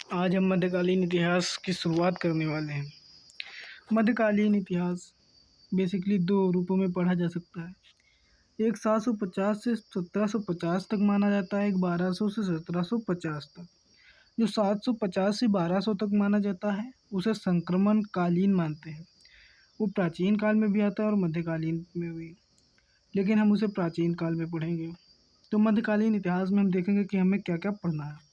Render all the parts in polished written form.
आज हम मध्यकालीन इतिहास की शुरुआत करने वाले हैं। मध्यकालीन इतिहास बेसिकली दो रूपों में पढ़ा जा सकता है। एक 750 से 1750 तक माना जाता है, एक 1200 से 1750 तक। जो 750 से 1200 तक माना जाता है उसे संक्रमण कालीन मानते हैं। वो प्राचीन काल में भी आता है और मध्यकालीन में भी, लेकिन हम उसे प्राचीन काल में पढ़ेंगे। तो मध्यकालीन इतिहास में हम देखेंगे कि हमें क्या क्या पढ़ना है।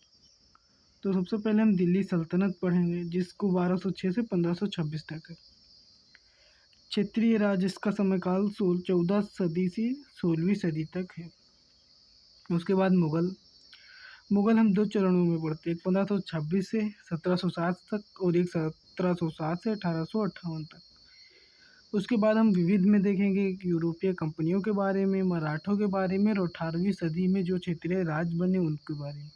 तो सबसे पहले हम दिल्ली सल्तनत पढ़ेंगे, जिसको 1206 से 1526 तक है। क्षेत्रीय राज, इसका समयकाल 14 सदी से 16वीं सदी तक है। उसके बाद मुगल। मुगल हम दो चरणों में पढ़ते हैं, 1526 से 1760 तक और एक 1760 से 1858 तक। उसके बाद हम विविध में देखेंगे यूरोपीय कंपनियों के बारे में, मराठों के बारे में और 18वीं सदी में जो क्षेत्रीय राज बने उनके बारे में।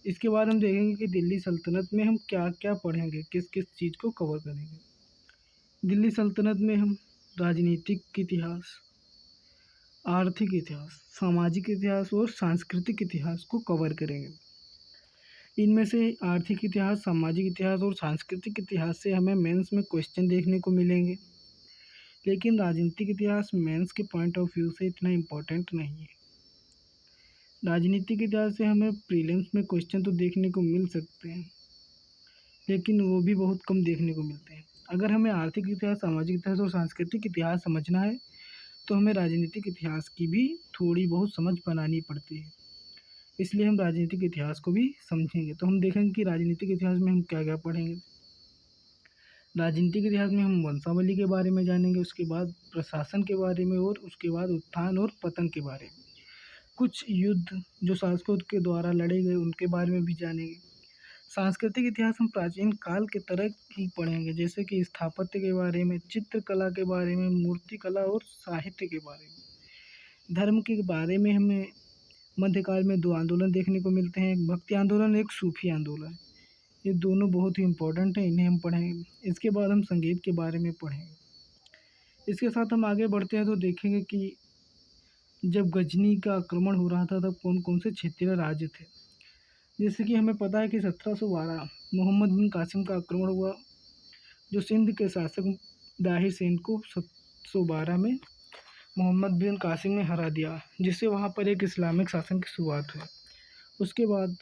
इसके बाद हम देखेंगे कि दिल्ली सल्तनत में हम क्या क्या पढ़ेंगे, किस किस चीज़ को कवर करेंगे। दिल्ली सल्तनत में हम राजनीतिक इतिहास, आर्थिक इतिहास, सामाजिक इतिहास और सांस्कृतिक इतिहास को कवर करेंगे। इनमें से आर्थिक इतिहास, सामाजिक इतिहास और सांस्कृतिक इतिहास से हमें मेंस में क्वेश्चन देखने को मिलेंगे, लेकिन राजनीतिक इतिहास मेंस के पॉइंट ऑफ व्यू से इतना इम्पोर्टेंट नहीं है। राजनीतिक इतिहास से हमें प्रीलिम्स में क्वेश्चन तो देखने को मिल सकते हैं, लेकिन वो भी बहुत कम देखने को मिलते हैं। अगर हमें आर्थिक इतिहास, सामाजिक इतिहास और सांस्कृतिक इतिहास समझना है तो हमें राजनीतिक इतिहास की भी थोड़ी बहुत समझ बनानी पड़ती है। इसलिए हम राजनीतिक इतिहास को भी समझेंगे। तो हम देखेंगे कि राजनीतिक इतिहास में हम क्या क्या पढ़ेंगे। राजनीतिक इतिहास में हम वंशावली के बारे में जानेंगे, उसके बाद प्रशासन के बारे में और उसके बाद उत्थान और पतन के बारे में। कुछ युद्ध जो शासकों के द्वारा लड़े गए उनके बारे में भी जानेंगे। सांस्कृतिक इतिहास हम प्राचीन काल के तरह ही पढ़ेंगे, जैसे कि स्थापत्य के बारे में, चित्रकला के बारे में, मूर्तिकला और साहित्य के बारे में। धर्म के बारे में हमें मध्यकाल में दो आंदोलन देखने को मिलते हैं, एक भक्ति आंदोलन, एक सूफी आंदोलन। ये दोनों बहुत ही इम्पोर्टेंट हैं, इन्हें हम पढ़ेंगे। इसके बाद हम संगीत के बारे में पढ़ेंगे। इसके साथ हम आगे बढ़ते हैं तो देखेंगे कि जब गजनी का आक्रमण हो रहा था तब कौन कौन से क्षेत्रीय राज्य थे। जैसे कि हमें पता है कि 1712 मोहम्मद बिन कासिम का आक्रमण हुआ, जो सिंध के शासक दाहिर सेन को 1712 में मोहम्मद बिन कासिम ने हरा दिया, जिससे वहाँ पर एक इस्लामिक शासन की शुरुआत हुई। उसके बाद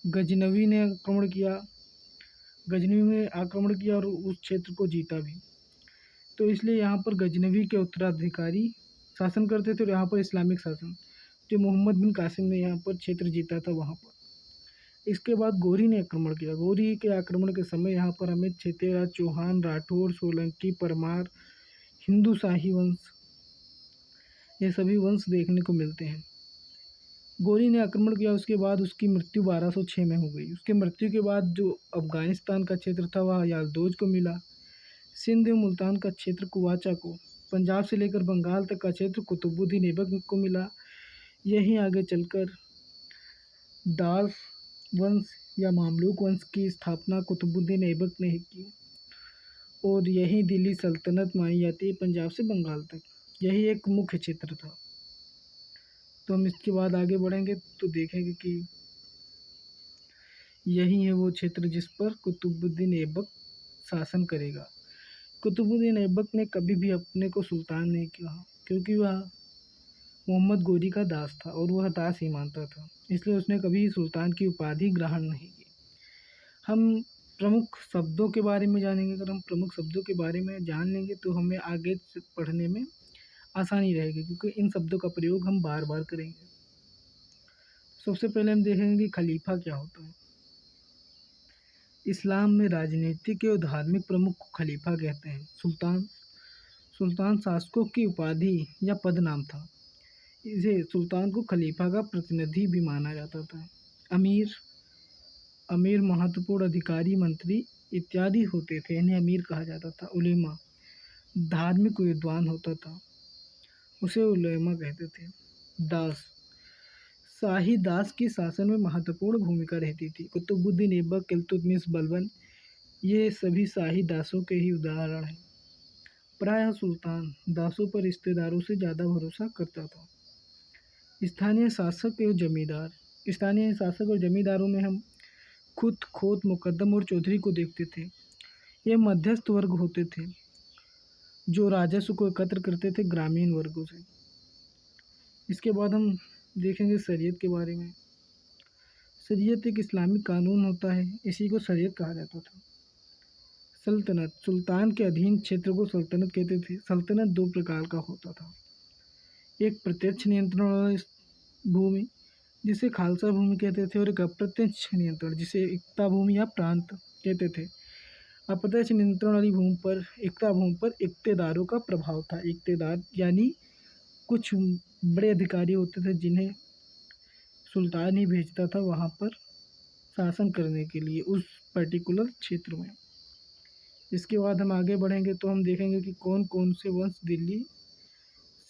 गजनवी ने आक्रमण किया, गजनवी में आक्रमण किया और उस क्षेत्र को जीता भी। तो इसलिए यहाँ पर गजनवी के उत्तराधिकारी शासन करते थे और यहाँ पर इस्लामिक शासन जो मोहम्मद बिन कासिम ने यहाँ पर क्षेत्र जीता था वहाँ पर। इसके बाद गौरी ने आक्रमण किया। गौरी के आक्रमण के समय यहाँ पर हमें क्षेत्रीय राज, चौहान, राठौर, सोलंकी, परमार, हिंदू शाही वंश, ये सभी वंश देखने को मिलते हैं। गौरी ने आक्रमण किया, उसके बाद उसकी मृत्यु 1206 में हो गई। उसके मृत्यु के बाद जो अफगानिस्तान का क्षेत्र था वह यालदोज को मिला, सिंध एवं मुल्तान का क्षेत्र कुवाचा को, पंजाब से लेकर बंगाल तक का क्षेत्र कुतुबुद्दीन ऐबक को मिला। यहीं आगे चलकर दास वंश या मामलूक वंश की स्थापना कुतुबुद्दीन ऐबक ने की और यही दिल्ली सल्तनत मानी जाती है, पंजाब से बंगाल तक। यही एक मुख्य क्षेत्र था। तो हम इसके बाद आगे बढ़ेंगे तो देखेंगे कि यही है वो क्षेत्र जिस पर कुतुबुद्दीन ऐबक शासन करेगा। कुतुबुद्दीन ऐबक ने कभी भी अपने को सुल्तान नहीं कहा, क्योंकि वह मोहम्मद गौरी का दास था और वह दास ही मानता था, इसलिए उसने कभी सुल्तान की उपाधि ग्रहण नहीं की। हम प्रमुख शब्दों के बारे में जानेंगे। अगर हम प्रमुख शब्दों के बारे में जान लेंगे तो हमें आगे पढ़ने में आसानी रहेगी, क्योंकि इन शब्दों का प्रयोग हम बार बार करेंगे। सबसे पहले हम देखेंगे कि खलीफा क्या होता है। इस्लाम में राजनीतिक और धार्मिक प्रमुख को खलीफा कहते हैं। सुल्तान शासकों की उपाधि या पद नाम था। इसे सुल्तान को खलीफा का प्रतिनिधि भी माना जाता था। अमीर महत्वपूर्ण अधिकारी, मंत्री इत्यादि होते थे, इन्हें अमीर कहा जाता था। उलेमा धार्मिक विद्वान होता था, उसे उलेमा कहते थे। दास, शाही दास की शासन में महत्वपूर्ण भूमिका रहती थी। कुतुबुद्दीन ऐबक, इल्तुतमिश, बलबन, ये सभी शाही दासों के ही उदाहरण हैं। प्रायः सुल्तान दासों पर रिश्तेदारों से ज़्यादा भरोसा करता था। स्थानीय शासक और जमींदार, स्थानीय शासक और जमींदारों में हम खुद, खोत, मुकद्दम और चौधरी को देखते थे। ये मध्यस्थ वर्ग होते थे जो राजस्व को एकत्र करते थे ग्रामीण वर्गों से। इसके बाद हम देखेंगे शरीयत के बारे में। शरीयत एक इस्लामिक कानून होता है, इसी को शरीयत कहा जाता था। सल्तनत, सुल्तान के अधीन क्षेत्र को सल्तनत कहते थे। सल्तनत दो प्रकार का होता था, एक प्रत्यक्ष नियंत्रण वाला भूमि जिसे खालसा भूमि कहते थे, और एक अप्रत्यक्ष नियंत्रण जिसे इक्ता भूमि या प्रांत कहते थे। अप्रत्यक्ष नियंत्रण वाली भूमि पर, इक्ता भूमि पर इक्तेदारों का प्रभाव था। इक्तेदार यानी कुछ बड़े अधिकारी होते थे जिन्हें सुल्तान ही भेजता था वहाँ पर शासन करने के लिए उस पर्टिकुलर क्षेत्र में। इसके बाद हम आगे बढ़ेंगे तो हम देखेंगे कि कौन कौन से वंश दिल्ली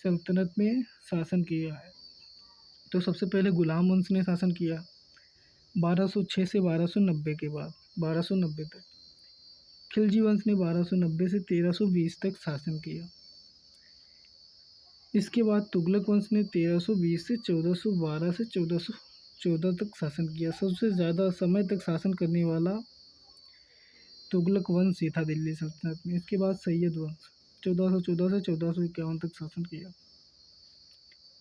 सल्तनत में शासन किया है। तो सबसे पहले गुलाम वंश ने शासन किया 1206 से 1290 के बाद 1290 तक। खिलजी वंश ने 1290 से 1320 तक शासन किया। इसके बाद तुगलक वंश ने 1320 से 1412 से 1414 तक शासन किया। सबसे ज़्यादा समय तक शासन करने वाला तुगलक वंश ही था दिल्ली सल्तनत में। इसके बाद सैयद वंश 1414 से 1451 तक शासन किया।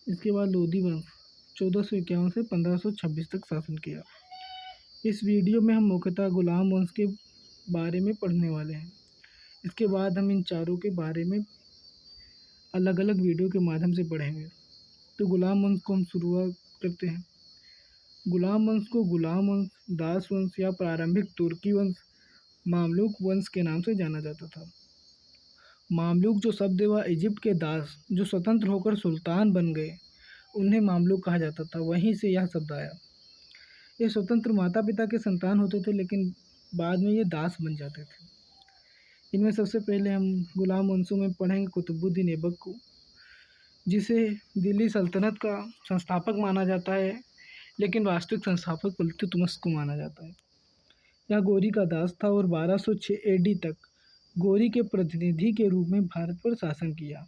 इसके बाद लोधी वंश 1451 से 1526 तक शासन किया। इस वीडियो में हम मुख्यतः गुलाम वंश के बारे में पढ़ने वाले हैं। इसके बाद हम इन चारों के बारे में अलग अलग वीडियो के माध्यम से पढ़ेंगे। तो गुलाम वंश को हम शुरुआत करते हैं। गुलाम वंश को गुलाम वंश, दास वंश या प्रारंभिक तुर्की वंश, मामलुक वंश के नाम से जाना जाता था। मामलुक जो शब्द व इजिप्ट के दास जो स्वतंत्र होकर सुल्तान बन गए, उन्हें मामलुक कहा जाता था। वहीं से यह शब्द आया। ये स्वतंत्र माता पिता के संतान होते थे, लेकिन बाद में ये दास बन जाते थे। इनमें सबसे पहले हम गुलाम वंशों में पढ़ेंगे कुतुबुद्दीन ऐबक को, जिसे दिल्ली सल्तनत का संस्थापक माना जाता है, लेकिन वास्तविक संस्थापक इल्तुतमिश को माना जाता है। यह गोरी का दास था और 1206 AD तक गोरी के प्रतिनिधि के रूप में भारत पर शासन किया।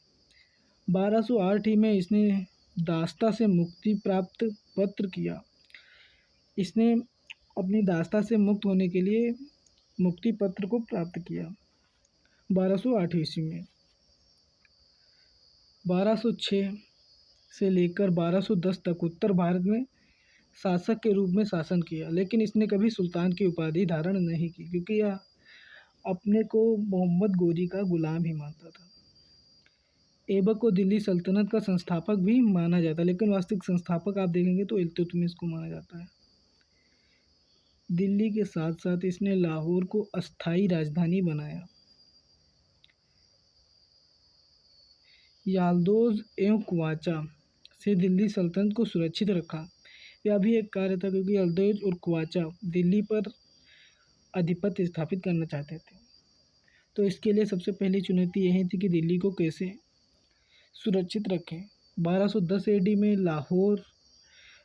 1208 में इसने दासता से मुक्ति प्राप्त पत्र किया। इसने अपनी दासता से मुक्त होने के लिए मुक्ति पत्र को प्राप्त किया 1208 ईस्वी में। 1206 से लेकर 1210 तक उत्तर भारत में शासक के रूप में शासन किया, लेकिन इसने कभी सुल्तान की उपाधि धारण नहीं की, क्योंकि यह अपने को मोहम्मद गोरी का गुलाम ही मानता था। ऐबक को दिल्ली सल्तनत का संस्थापक भी माना जाता है, लेकिन वास्तविक संस्थापक आप देखेंगे तो इल्तुतमिश को माना जाता है। दिल्ली के साथ साथ इसने लाहौर को अस्थायी राजधानी बनाया। याल्दोज एवं कुवाचा से दिल्ली सल्तनत को सुरक्षित रखा। यह भी एक कार्य था, क्योंकि याल्दोज और कुवाचा दिल्ली पर आधिपत्य स्थापित करना चाहते थे। तो इसके लिए सबसे पहली चुनौती यही थी कि दिल्ली को कैसे सुरक्षित रखें। 1210 AD में लाहौर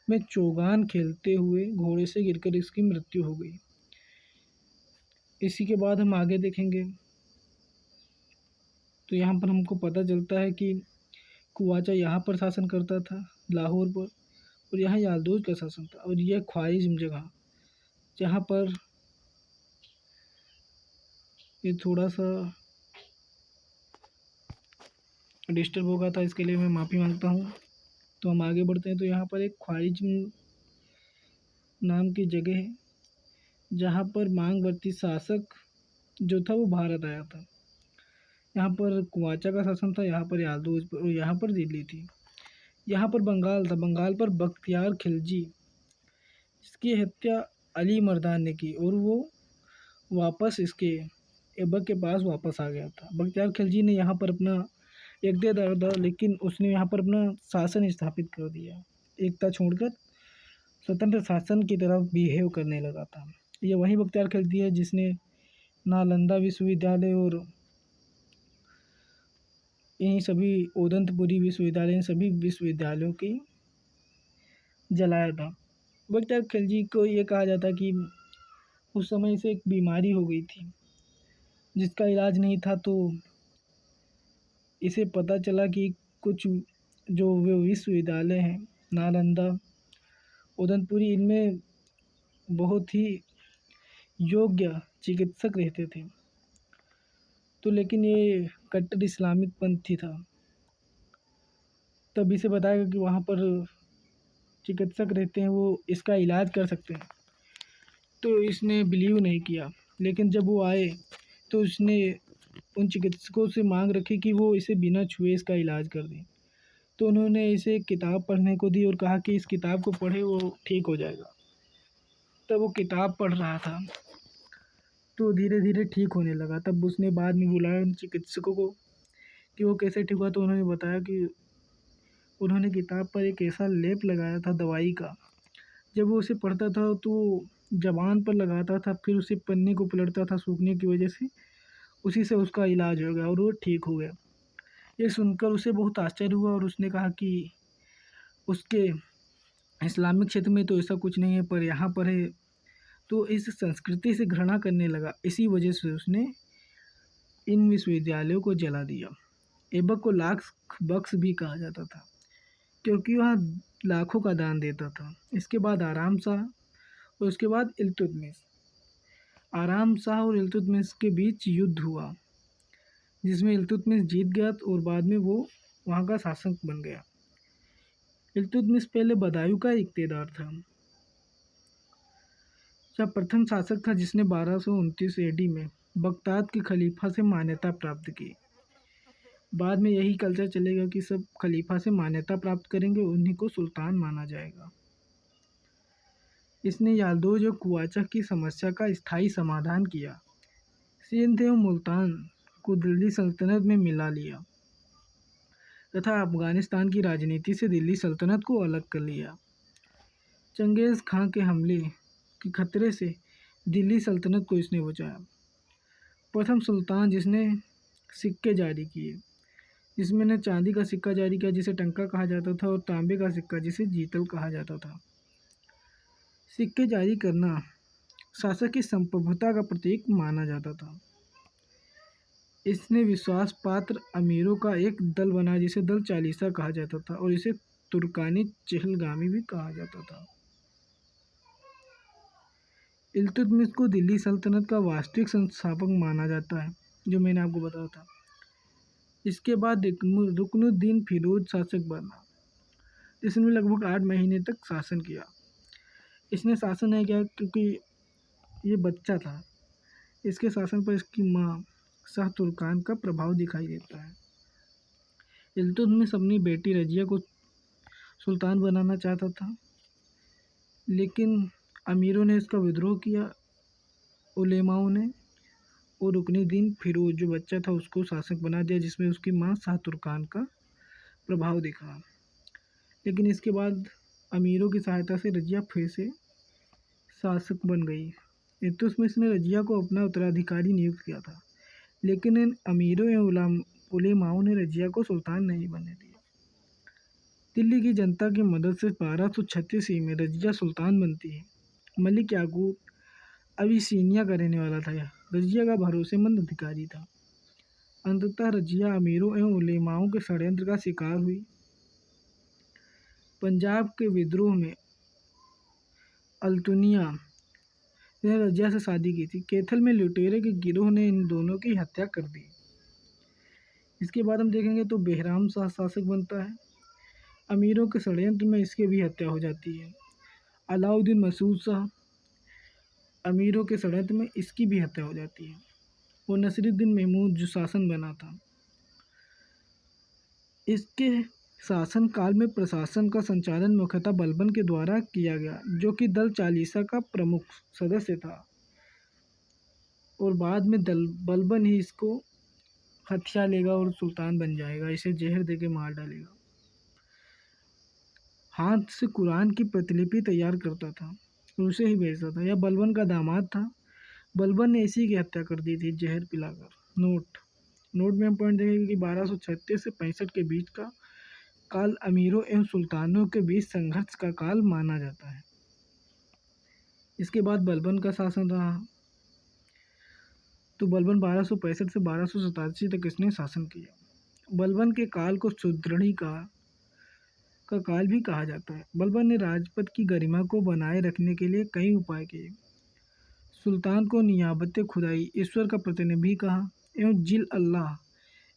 में चौगान खेलते हुए घोड़े से गिरकर इसकी मृत्यु हो गई। इसी के बाद हम आगे देखेंगे तो यहाँ पर हमको पता चलता है कि कुवाचा यहाँ पर शासन करता था लाहौर पर, और यहाँ याल्दोज का शासन था। और यह ख्वारिज़्म जगह जहाँ पर ये थोड़ा सा डिस्टर्ब हो गया था, इसके लिए मैं माफ़ी मांगता हूँ। तो हम आगे बढ़ते हैं। तो यहाँ पर एक ख्वारिज़्म नाम की जगह है, जहाँ पर मांगवर्ती शासक जो था वो भारत आया था। यहाँ पर कुवाचा का शासन था, यहाँ पर याल्दोज पर, और यहाँ पर दिल्ली थी। यहाँ पर बंगाल था। बंगाल पर बख्तियार खिलजी, इसकी हत्या अली मर्दान ने की, और वो वापस इसके ऐबक के पास वापस आ गया था। बख्तियार खिलजी ने यहाँ पर अपना इक़्तिदार था, लेकिन उसने यहाँ पर अपना शासन स्थापित कर दिया। एकता छोड़कर स्वतंत्र शासन की तरफ बिहेव करने लगा था। ये वही बख्तियार खिलजी है जिसने नालंदा विश्वविद्यालय और इन्हीं सभी उदंतपुरी विश्वविद्यालय, इन सभी विश्वविद्यालयों की जलाया था। बख्तियार खिलजी को ये कहा जाता है कि उस समय से एक बीमारी हो गई थी जिसका इलाज नहीं था, तो इसे पता चला कि कुछ जो वे विश्वविद्यालय हैं नालंदा, उदंतपुरी, इनमें बहुत ही योग्य चिकित्सक रहते थे। तो लेकिन ये कट्टर इस्लामिक पंथी था। तब इसे बताया गया कि वहाँ पर चिकित्सक रहते हैं, वो इसका इलाज कर सकते हैं। तो इसने बिलीव नहीं किया। लेकिन जब वो आए तो उसने उन चिकित्सकों से मांग रखी कि वो इसे बिना छुए इसका इलाज कर दें। तो उन्होंने इसे एक किताब पढ़ने को दी और कहा कि इस किताब को पढ़े, वो ठीक हो जाएगा। तब वो किताब पढ़ रहा था तो धीरे धीरे ठीक होने लगा। तब उसने बाद में बुलाया उन चिकित्सकों को कि वो कैसे ठीक हुआ। तो उन्होंने बताया कि उन्होंने किताब पर एक ऐसा लेप लगाया था दवाई का, जब वो उसे पढ़ता था तो ज़बान पर लगाता था, फिर उसे पन्ने को पलटता था सूखने की वजह से, उसी से उसका इलाज हो गया और वो ठीक हो गया। ये सुनकर उसे बहुत आश्चर्य हुआ और उसने कहा कि उसके इस्लामिक क्षेत्र में तो ऐसा कुछ नहीं है, पर यहाँ पर है। तो इस संस्कृति से घृणा करने लगा। इसी वजह से उसने इन विश्वविद्यालयों को जला दिया। ऐबक को लाख बख्श भी कहा जाता था क्योंकि वह लाखों का दान देता था। इसके बाद आराम शाह और उसके बाद इल्तुतमिश। आराम शाह और इल्तुतमिश के बीच युद्ध हुआ, जिसमें इल्तुतमिश जीत गया और बाद में वो वहाँ का शासक बन गया। इल्तुतमिश पहले बदायूं का इक़्तिदार था। यह प्रथम शासक था जिसने 1229 AD में बगदाद के खलीफा से मान्यता प्राप्त की। बाद में यही कल्चर चलेगा कि सब खलीफा से मान्यता प्राप्त करेंगे, उन्हीं को सुल्तान माना जाएगा। इसने याल्दोज और कुवाचा की समस्या का स्थायी समाधान किया। सिंध एवं मुल्तान को दिल्ली सल्तनत में मिला लिया तथा अफगानिस्तान की राजनीति से दिल्ली सल्तनत को अलग कर लिया। चंगेज़ खां के हमले के खतरे से दिल्ली सल्तनत को इसने बचाया। प्रथम सुल्तान जिसने सिक्के जारी किए, जिसमें ने चांदी का सिक्का जारी किया जिसे टंका कहा जाता था और तांबे का सिक्का जिसे जीतल कहा जाता था। सिक्के जारी करना शासक की संप्रभुता का प्रतीक माना जाता था। इसने विश्वास पात्र अमीरों का एक दल बनाया जिसे दल चालीसा कहा जाता था और इसे तुर्कानी चहलगामी भी कहा जाता था। इल्तुतमिश को दिल्ली सल्तनत का वास्तविक संस्थापक माना जाता है, जो मैंने आपको बताया था। इसके बाद रुकनुद्दीन फिरोज शासक बना। इसने लगभग 8 महीने तक शासन किया। इसने शासन नहीं किया क्योंकि ये बच्चा था। इसके शासन पर इसकी माँ शाह तुर्कान का प्रभाव दिखाई देता है। इल्तुतमिश अपनी बेटी रजिया को सुल्तान बनाना चाहता था, लेकिन अमीरों ने इसका विद्रोह किया। उलेमाओं ने और रुकनुद्दीन फिरोज जो बच्चा था उसको शासक बना दिया, जिसमें उसकी माँ शाह तुर्कान का प्रभाव दिखा। लेकिन इसके बाद अमीरों की सहायता से रजिया फिर से शासक बन गई। इल्तुतमिश ने रजिया को अपना उत्तराधिकारी नियुक्त किया था, लेकिन इन अमीरों एवं उलेमाओं ने रजिया को सुल्तान नहीं बनने दिया। दिल्ली की जनता की मदद से 1236 में रजिया सुल्तान बनती है। मलिक याकूब अबिसीनिया का रहने वाला था। यह रजिया का भरोसेमंद अधिकारी था। अंततः रजिया अमीरों एवं उलेमाओं के षड्यंत्र का शिकार हुई। पंजाब के विद्रोह में अल्तुनिया ने रजिया से शादी की थी। कैथल में लुटेरे के गिरोह ने इन दोनों की हत्या कर दी। इसके बाद हम देखेंगे तो बेहराम शाह शासक बनता है। अमीरों के षड्यंत्र में इसकी भी हत्या हो जाती है। अलाउद्दीन मसूद शाह, अमीरों के षड्यंत्र में इसकी भी हत्या हो जाती है। और नसीरुद्दीन महमूद जो शासन बना था, इसके शासन काल में प्रशासन का संचालन मुख्यतः बलबन के द्वारा किया गया, जो कि दल चालीसा का प्रमुख सदस्य था। और बाद में बलबन ही इसको हथिया लेगा और सुल्तान बन जाएगा, इसे जहर देके मार डालेगा। हाथ से कुरान की प्रतिलिपि तैयार करता था और उसे ही बेचता था। यह बलबन का दामाद था। बलबन ने इसी की हत्या कर दी थी जहर पिलाकर। नोट में हम पॉइंट देखेंगे कि 1236 से 65 के बीच का काल अमीरों एवं सुल्तानों के बीच संघर्ष का काल माना जाता है। इसके बाद बलबन का शासन रहा। तो बलबन 1265 से 1287 तक इसने शासन किया। बलबन के काल को सुदृढ़ी का काल भी कहा जाता है। बलबन ने राजपद की गरिमा को बनाए रखने के लिए कई उपाय किए। सुल्तान को नियाबत खुदाई ईश्वर का प्रतिनिधि कहा एवं जिल अल्लाह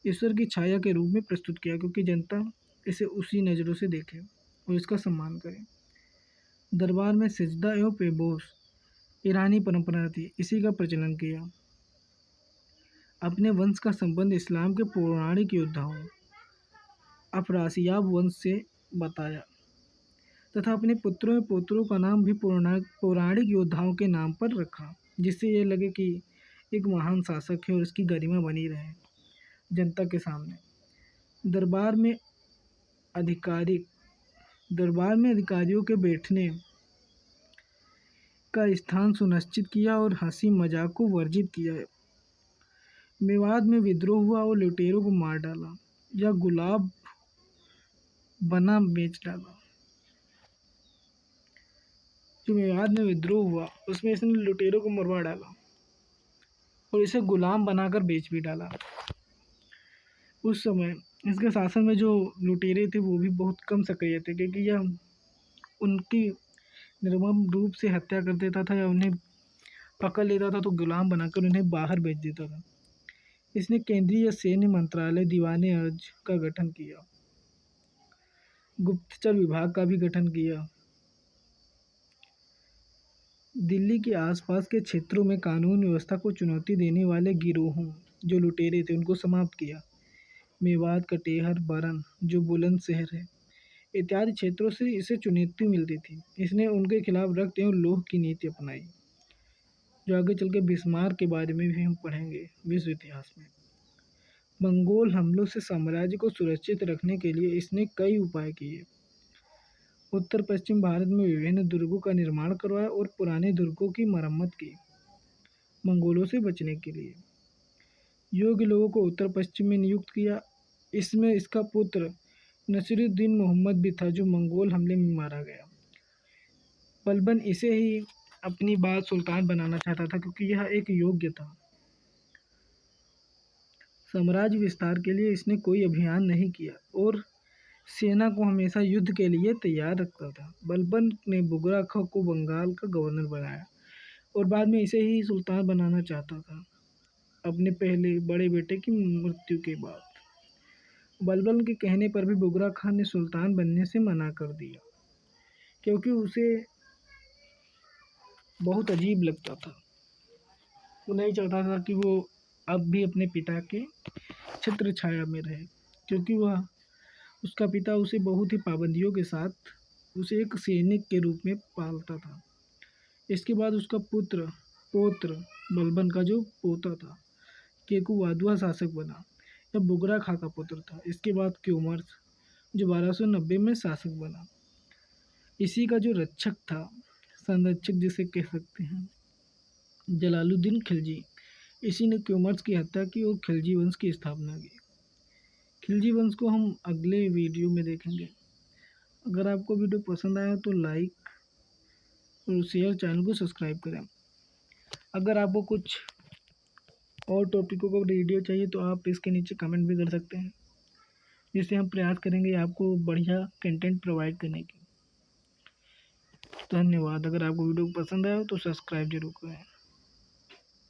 ईश्वर की छाया के रूप में प्रस्तुत किया, क्योंकि जनता इसे उसी नज़रों से देखे और इसका सम्मान करे। दरबार में सिजदा एवं पेबोस ईरानी परंपरा थी, इसी का प्रचलन किया। अपने वंश का संबंध इस्लाम के पौराणिक योद्धाओं अफरासियाब वंश से बताया तथा अपने पुत्रों एवं पौत्रों का नाम भी पौराणिक योद्धाओं के नाम पर रखा, जिससे यह लगे कि एक महान शासक है और इसकी गरिमा बनी रहे जनता के सामने। दरबार में अधिकारियों के बैठने का स्थान सुनिश्चित किया और हंसी मजाक को वर्जित किया। मेवात में विद्रोह हुआ और लुटेरों को मार डाला या गुलाब बना बेच डाला। जो मेवात में विद्रोह हुआ उसमें इसने लुटेरों को मरवा डाला और इसे गुलाम बनाकर बेच भी डाला। उस समय इसके शासन में जो लुटेरे थे वो भी बहुत कम सक्रिय थे, क्योंकि यह उनकी निर्मम रूप से हत्या कर देता था या उन्हें पकड़ लेता था तो गुलाम बनाकर उन्हें बाहर भेज देता था। इसने केंद्रीय सैन्य मंत्रालय दीवाने अर्ज का गठन किया, गुप्तचर विभाग का भी गठन किया। दिल्ली के आसपास के क्षेत्रों में कानून व्यवस्था को चुनौती देने वाले गिरोहों जो लुटेरे थे उनको समाप्त किया। मेवात, कटेहर, बरन जो बुलंदशहर है इत्यादि क्षेत्रों से इसे चुनौती मिलती थी। इसने उनके खिलाफ रक्त एवं लोह की नीति अपनाई, जो आगे चल के बिस्मार्क के बारे में भी हम पढ़ेंगे विश्व इतिहास में। मंगोल हमलों से साम्राज्य को सुरक्षित रखने के लिए इसने कई उपाय किए। उत्तर पश्चिम भारत में विभिन्न दुर्गों का निर्माण करवाया और पुराने दुर्गों की मरम्मत की मंगोलों से बचने के लिए। योग्य लोगों को उत्तर पश्चिम में नियुक्त किया। इसमें इसका पुत्र नसीरुद्दीन मोहम्मद भी था, जो मंगोल हमले में मारा गया। बलबन इसे ही अपनी बात सुल्तान बनाना चाहता था, क्योंकि यह एक योग्य था। साम्राज्य विस्तार के लिए इसने कोई अभियान नहीं किया और सेना को हमेशा युद्ध के लिए तैयार रखता था। बलबन ने बुगरा खां को बंगाल का गवर्नर बनाया और बाद में इसे ही सुल्तान बनाना चाहता था अपने पहले बड़े बेटे की मृत्यु के बाद। बलबन के कहने पर भी बुगरा खां ने सुल्तान बनने से मना कर दिया, क्योंकि उसे बहुत अजीब लगता था। वो नहीं चाहता था कि वो अब भी अपने पिता के छत्र छाया में रहे, क्योंकि वह उसका पिता उसे बहुत ही पाबंदियों के साथ उसे एक सैनिक के रूप में पालता था। इसके बाद उसका पौत्र बलबन का जो पोता था केकू वाधवा शासक बना। यह बुगरा खां का पुत्र था। इसके बाद क्यूमर्स जो 1290 में शासक बना। इसी का जो रक्षक था, संरक्षक जिसे कह सकते हैं, जलालुद्दीन खिलजी, इसी ने क्यूमर्स की हत्या की और खिलजी वंश की स्थापना की। खिलजी वंश को हम अगले वीडियो में देखेंगे। अगर आपको वीडियो पसंद आया तो लाइक और शेयर, चैनल को सब्सक्राइब करें। अगर आपको कुछ और टॉपिकों का वीडियो चाहिए तो आप इसके नीचे कमेंट भी कर सकते हैं, जिससे हम प्रयास करेंगे आपको बढ़िया कंटेंट प्रोवाइड करने की। धन्यवाद। अगर आपको वीडियो पसंद आया तो सब्सक्राइब जरूर करें।